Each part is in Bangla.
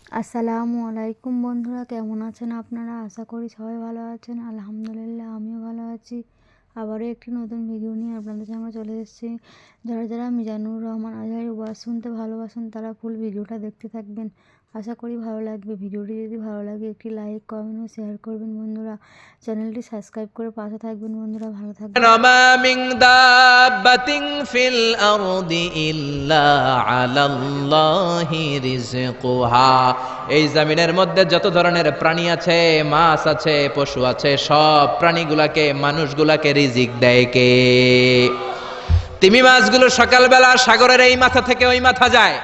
আসসালামু আলাইকুম বন্ধুরা, কেমন আছেন আপনারা? আশা করি সবাই ভালো আছেন। আলহামদুলিল্লাহ, আমিও ভালো আছি। আবারও একটি নতুন ভিডিও নিয়ে আপনাদের সামনে চলে এসেছি। যারা মিজানুর রহমান আজহারীর ওয়াজ শুনতে ভালোবাসেন তারা ফুল ভিডিওটা দেখতে থাকবেন। আশা করি ভালো লাগবে। ভিডিওটি যদি ভালো লাগে একটি লাইক, কমেন্ট ও শেয়ার করবেন বন্ধুরা। চ্যানেলটি সাবস্ক্রাইব করে পাশে থাকবেন বন্ধুরা। ভালো থাকবেন। وما من دابة في الأرض إلا على الله رزقها। এই জমিনের মধ্যে যত ধরনের প্রাণী আছে, মাছ আছে, পশু আছে, সব প্রাণীগুলাকে মানুষগুলাকে রিজিক দেয় কে? তিমি মাছগুলো সকালবেলা সাগরের এই মাথা থেকে ওই মাথা যায়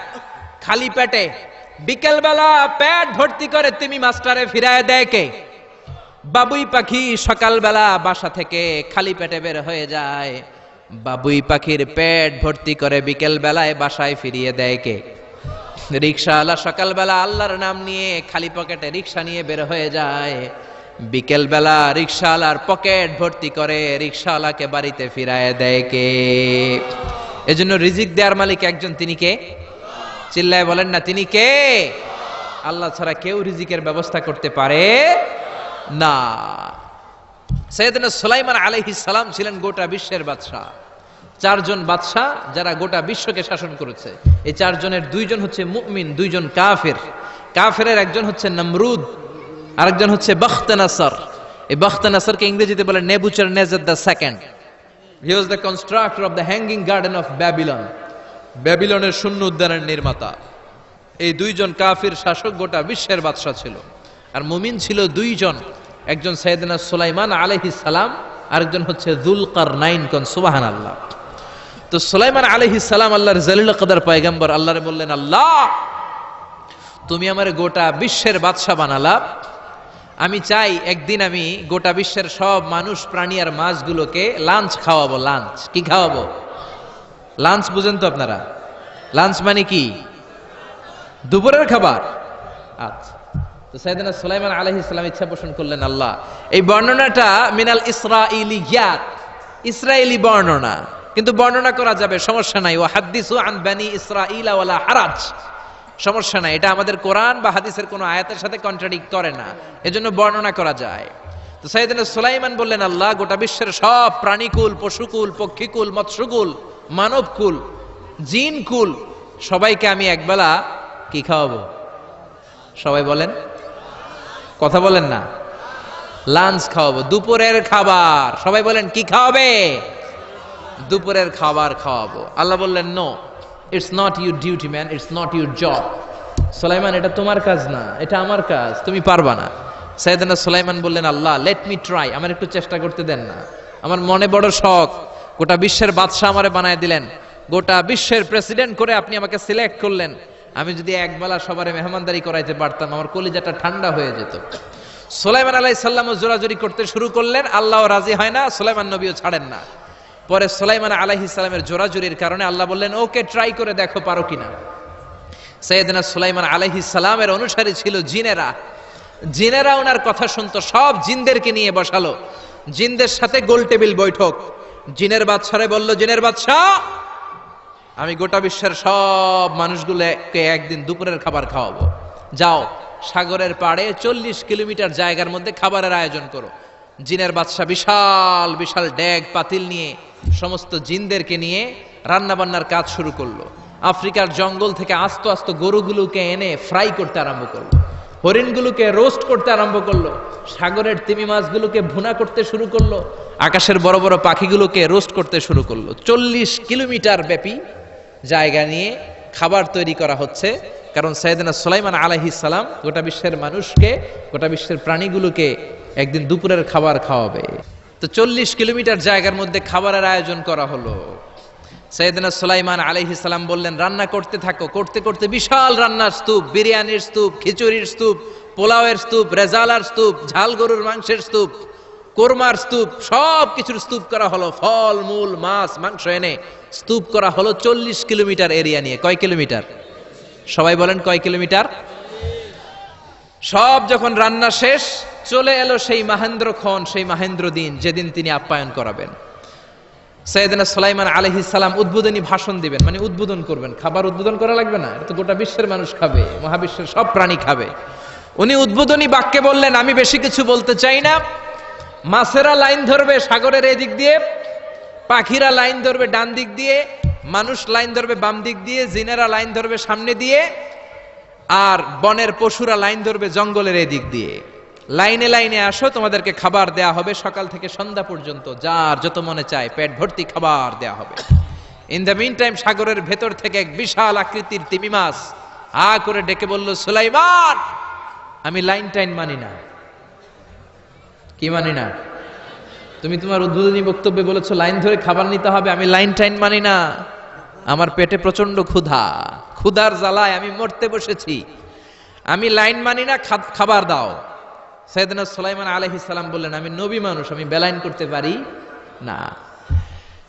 খালি পেটে, বিকেলবেলা পেট ভর্তি করে তিমি মাছটারে ফিরায় দেয় কে? বাবুই পাখি সকালবেলা বাসা থেকে খালি পেটে বের হয়ে যায়, বাবুই পাখির পেট ভর্তি করে বিকেল বেলায় বাসায় ফিরিয়ে দেয় কে? রিক্সাওয়ালা সকালবেলা আল্লাহর নাম নিয়ে খালি পকেটে রিক্সা নিয়ে বের হয়ে যায়, বিকেল বেলা রিক্সাওয়ালার পকেট ভর্তি করে রিক্সাওয়ালাকে বাড়িতে ফিরায় দেয় কে? এজন্য রিজিক দেওয়ার মালিক একজন, তিনি কে? চিল্লায় বলেন না, তিনি কে? আল্লাহ ছাড়া কেউ রিজিকের ব্যবস্থা করতে পারে না। সৈয়দনা সুলাইমান আলাইহিস সালাম ছিলেন গোটা বিশ্বের বাদশা। চারজন বাদশা যারা গোটা বিশ্বকে শাসন করেছে, এই চারজনের দুইজন হচ্ছে মুমিন, দুইজন কাফের। কাফেরের একজন হচ্ছে নমরুদ, আরেকজন হচ্ছে বখতনাসর। এই বখতনাসরকে ইংরেজিতে বলে Nebuchadnezzar the second. He was the constructor of the hanging garden of Babylon. ব্যাবিলনের শূন্য উদ্যানের নির্মাতা। এই দুইজন কাফির শাসক গোটা বিশ্বের বাদশা ছিল। আর মুমিন ছিল দুইজন, একজন সাইয়েদনা সুলাইমান আলাইহিস সালাম, আরেকজন হচ্ছে যুলকারনাইন। কোন সুবহানাল্লাহ। তো সুলাইমান আলাইহিস সালাম আল্লাহর জলিল কদর পয়গম্বর, আল্লাহরে বললেন, আল্লাহ তুমি আমার গোটা বিশ্বের বাদশা বানালা, আমি চাই একদিন আমি গোটা বিশ্বের সব মানুষ, প্রাণী আর মাছগুলোকে লাঞ্চ খাওয়াবো। লাঞ্চ কি খাওয়াবো? লাঞ্চ বুঝেন তো আপনারা? লাঞ্চ মানে কি? দুপুরের খাবার। আচ্ছা, তো সাইয়েদনা সুলাইমান আলাইহিস সালাম ইচ্ছা পোষণ করলেন, আল্লাহ এই বর্ণনাটা মিনাল ইসরাইলিয়াত, ইসরায়েলি বর্ণনা, কিন্তু বর্ণনা করা যাবে, সমস্যা নাই। ওয়া হাদিসু আন বানি ইসরাঈলা ওয়ালা হারাজ, সমস্যা নাই। এটা আমাদের কোরআন বা হাদিসের কোনো আয়াতের সাথে কন্ট্রাডিক্ট করে না, এজন্য বর্ণনা করা যায়। তো সাইয়েদনা সুলাইমান বললেন, আল্লাহ গোটা বিশ্বের সব প্রাণীকুল, পশুকুল, পক্ষীকুল, মৎস্যকুল, মানবকুল, জিনকুল, সবাইকে আমি একবেলা কি খাওয়াবো? সবাই বলেন, কথা বলেন না। লাঞ্চ খাওয়াবো, দুপুরের খাবার। সবাই বলেন, কি খাওয়াবে? দুপুরের খাবার খাওয়াবো। আল্লাহ বললেন, no, it's not your duty man, it's not your job. Sulaiman, এটা তোমার কাজ না, এটা আমার কাজ, তুমি পারবা না। সাইয়েদনা সুলাইমান বললেন, আল্লাহ লেট মি ট্রাই, আমার একটু চেষ্টা করতে দেন না, আমার মনে বড় শখ। গোটা বিশ্বের বাদশা আমারে বানায় দিলেন, গোটা বিশ্বের প্রেসিডেন্ট করে আপনি আমাকে সিলেক্ট করলেন। আমি যদি একবেলা সবারে মেহমানদারি করাইতে পারতাম, আমার কলিজাটা ঠান্ডা হয়ে যেত। সুলাইমান আলাইহিস সালামও জোরাজুরি করতে শুরু করলেন, আল্লাহও রাজি হয় না, সুলাইমান নবীও ছাড়েন না। পরে সুলাইমান আলাইহিস সালামের জোরাজুরির কারণে আল্লাহ বললেন, ওকে ট্রাই করে দেখো পারো কিনা। সাইয়েদনা সুলাইমান আলাইহিস সালামের অনুসারী ছিল জিনেরা। জিনেরা ওনার কথা শুনতো, সব জিনদেরকে নিয়ে বসালো, জিনদের সাথে গোল টেবিল বৈঠক। জিনের বাদশারে বলল, জিনের বাদশাহ, আমি গোটা বিশ্বের সব মানুষগুলোকে একদিন দুপুরের খাবার খাওয়াবো। যাও সাগরের পাড়ে 40 কিলোমিটার জায়গার মধ্যে খাবারের আয়োজন করো। জিনের বাদশা বিশাল বিশাল ডেগ পাতিল নিয়ে সমস্ত জিনদেরকে নিয়ে রান্না বান্নার কাজ শুরু করলো। আফ্রিকার জঙ্গল থেকে আস্ত আস্ত গরুগুলোকে এনে ফ্রাই করতে আরম্ভ করলো, হরিণগুলোকে রোস্ট করতে আরম্ভ করলো, সাগরের তিমি মাছগুলোকে ভুনা করতে শুরু করলো, আকাশের বড় বড় পাখিগুলোকে রোস্ট করতে শুরু করলো। 40 কিলোমিটার ব্যাপী জায়গা নিয়ে খাবার তৈরি করা হচ্ছে, কারণ সাইয়েদনা সুলাইমান আলাইহিস সালাম গোটা বিশ্বের মানুষকে, গোটা বিশ্বের প্রাণীগুলোকে একদিন দুপুরের খাবার খাওয়াবে। তো 40 কিলোমিটার জায়গার মধ্যে খাবারের আয়োজন করা হলো। সাইয়েদনা সুলাইমান আলাইহিস সালাম বললেন, রান্না করতে থাকো। করতে করতে বিশাল রান্নার স্তূপ, বিরিয়ানির স্তূপ, খিচুড়ির স্তূপ, পোলাওয়ের স্তূপ, রেজালার স্তূপ, ঝাল গরুর মাংসের স্তূপ, কোরমার স্তূপ, সব কিছুর স্তূপ করা হলো। ফল মূল মাছ মাংস এনে স্তূপ করা হলো 40 কিলোমিটার এরিয়া নিয়ে। কয় কিলোমিটার? সবাই বলেন, কয় কিলোমিটার? সব যখন রান্না শেষ, চলে এলো সেই মাহেন্দ্রক্ষণ, সেই মাহেন্দ্র দিন, যেদিন তিনি আপ্যায়ন করাবেন। সাইয়েদনা সুলাইমান আলাইহিস সালাম উদ্বোধনী ভাষণ দিবেন, মানে উদ্বোধন করবেন। খাবার উদ্বোধন করা লাগবে না, এটা তো গোটা বিশ্বের মানুষ খাবে, মহাবিশ্বের সব প্রাণী খাবে। উনি উদ্বোধনী বাক্যে বললেন, আমি বেশি কিছু বলতে চাই না। মাছেরা লাইন ধরবে সাগরের এদিক দিয়ে, পাখিরা লাইন ধরবে ডান দিক দিয়ে, মানুষ লাইন ধরবে বাম দিক দিয়ে, জিনেরা লাইন ধরবে সামনে দিয়ে, আর বনের পশুরা লাইন ধরবে জঙ্গলের এদিক দিয়ে। লাইনে লাইনে আসো, তোমাদেরকে খাবার দেয়া হবে সকাল থেকে সন্ধ্যা পর্যন্ত, যার যত মনে চায় পেট ভর্তি খাবার দেয়া হবে। ইন দ্য মিন টাইম সাগরের ভেতর থেকে এক বিশাল আকৃতির তিমি মাছ করে ডেকে বলল, সুলাইমান, আমি লাইন টাইন মানি না। কি মানি না? তুমি তোমার উদ্বোধনী বক্তব্যে বলেছো লাইন ধরে খাবার নিতে হবে, আমি লাইন টাইন মানি না। আমার পেটে প্রচন্ড ক্ষুধা, ক্ষুধার জ্বালায় আমি মরতে বসেছি, আমি লাইন মানি না, খাবার দাও। সাইয়েদনা সুলাইমান আলাইহিস সালাম বললেন, আমি নবী মানুষ, আমি বেলাইন করতে পারি না।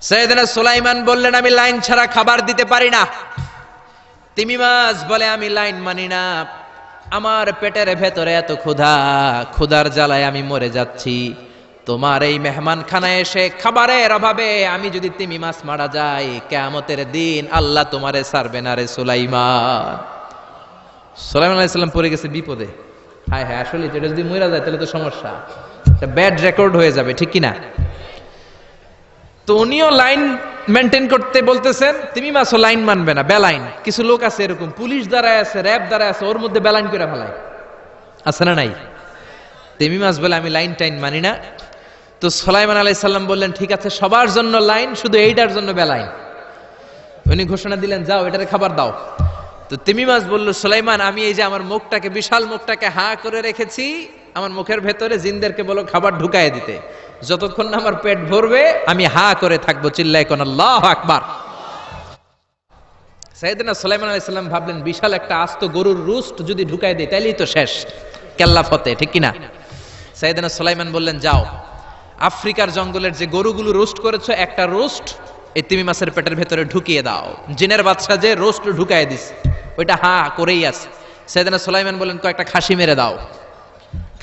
সাইয়েদনা সুলাইমান বললেন, আমি লাইন ছাড়া খাবার দিতে পারি না। তিমি মাছ বলে, আমি লাইন মানি না, আমার পেটের ভেতরে এত ক্ষুধা, ক্ষুধার জ্বালায় আমি মরে যাচ্ছি। তোমার এই মেহমান খানায় এসে খাবারের অভাবে আমি যদি তিমি মাছ মারা যাই, কিয়ামতের দিন আল্লাহ তোমারে ছাড়বে না রে সুলাইমান। সুলাইমান আলাইহিস সালাম পড়ে গেছে বিপদে। হায় হায়, আসলে এটা যদি মরে যায় তাহলে তো সমস্যা, একটা ব্যাড রেকর্ড হয়ে যাবে, ঠিক কি না? তো উনিও লাইন মেনটেন করতে বলতেছেন, তিমি মাছও লাইন মানবে না, বেলাইন। কিছু লোক আছে এরকম, পুলিশ দাঁড়ায় আছে, র্যাব দাঁড়ায় আছে, ওর মধ্যে বেলাইন করে ফেলায়, আছে না নাই? তিমি মাছ বলে, আমি লাইন টাইন মানি না। তো সুলাইমান আলাইহিস সালাম বললেন, ঠিক আছে, সবার জন্য লাইন, শুধু এইটার জন্য বেলাইন। উনি ঘোষণা দিলেন, যাও এটারে খাবার দাও। তো তিমি মাছ বলল, সুলাইমান, আমি এই যে আমার মুখটাকে, বিশাল মুখটাকে হা করে রেখেছি, আমার মুখের ভেতরে জিনদেরকে বলো খাবার ঢুকায় দিতে, যতক্ষণ না আমার পেট ভরবে আমি হা করে থাকবো, চিল্লায় কোন আল্লাহু আকবার। সাইয়েদনা সুলাইমান আলাইহিস সালাম ভাবলেন, বিশাল একটা আস্ত গরুর রোস্ট যদি ঢুকায় দেয় তাইলেই তো শেষ, কেল্লা ফতে, ঠিক কিনা? সাইয়েদনা সুলাইমান বললেন, যাও আফ্রিকার জঙ্গলের যে গরুগুলো রোস্ট করেছো, একটা রোস্ট এই তিমি মাছের পেটের ভেতরে ঢুকিয়ে দাও। জিনের বাদশা যে রোস্ট ঢুকায় দিস, ওইটা হা করেই আছে। সাইয়েদনা সুলাইমান বললেন, কয়েকটা খাসি মেরে দাও।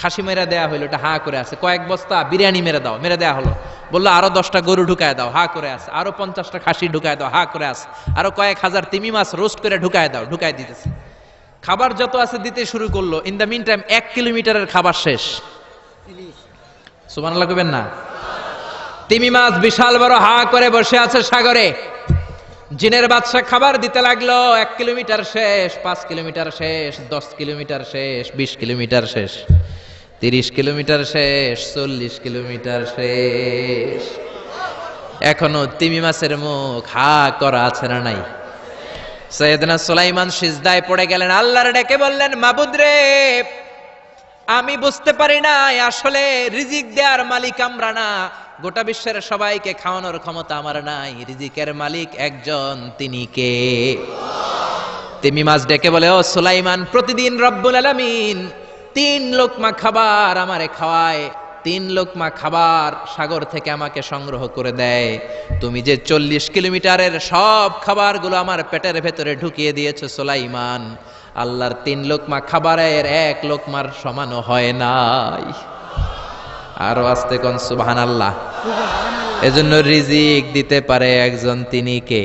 খাসি মেরে দেয়া হলো, এটা হা করে আছে। কয়েক বস্তা বিরিয়ানি মেরে দাও, মেরে দেয়া হলো। বললো আরো 10টা গরু ঢুকায় দাও, হা করে আছে। আরো 50টা খাসি ঢুকায় দাও, হা করে আছে। আরো কয়েক হাজার তিমি মাছ রোস্ট করে ঢুকায় দাও, ঢুকায় দিতেছে। খাবার যত আছে দিতে শুরু করলো। ইন দ্য মিন টাইম 1 কিলোমিটারের খাবার শেষ। সুবহানাল্লাহ কইবেন না? তিমি মাছ বিশাল বড় হা করে বসে আছে সাগরে। জিনের বাদশা খাবার দিতে লাগলো। 1 কিলোমিটার শেষ, 5 কিলোমিটার শেষ, 10 কিলোমিটার শেষ, 20 কিলোমিটার শেষ, 30 কিলোমিটার শেষ, 40 কিলোমিটার শেষ। এখনো তিমি মাছের মুখ হা করা আছে না নাই? সাইয়েদনা সুলাইমান সিজদায় পড়ে গেলেন, আল্লাহর ডেকে বললেন, মাবুদ রে, আমি বুঝতে পারি না আসলে রিজিক দেওয়ার মালিক আমরা না, গোটা বিশ্বের সবাইকে খাওয়ানোর ক্ষমতা আমার নাই, রিজিকের মালিক একজন, তিনি কে? তিমি মাছ ডেকে বলে, ও সুলাইমান, প্রতিদিন রব্বুল আলামিন 3 লোকমা খাবার আমারে খাওয়ায়, 3 লোকমা খাবার সাগর থেকে আমাকে সংগ্রহ করে দেয়। তুমি যে 40 কিলোমিটারের সব খাবারগুলো আমার পেটের ভেতরে ঢুকিয়ে দিয়েছো সুলাইমান, আল্লাহর 3 লোকমা খাবারের 1 লোকমার সমানও হয় নাই। আরো আস্তে কোন সুবহানাল্লাহ। এজন্য রিজিক দিতে পারে একজন, তিনি কে?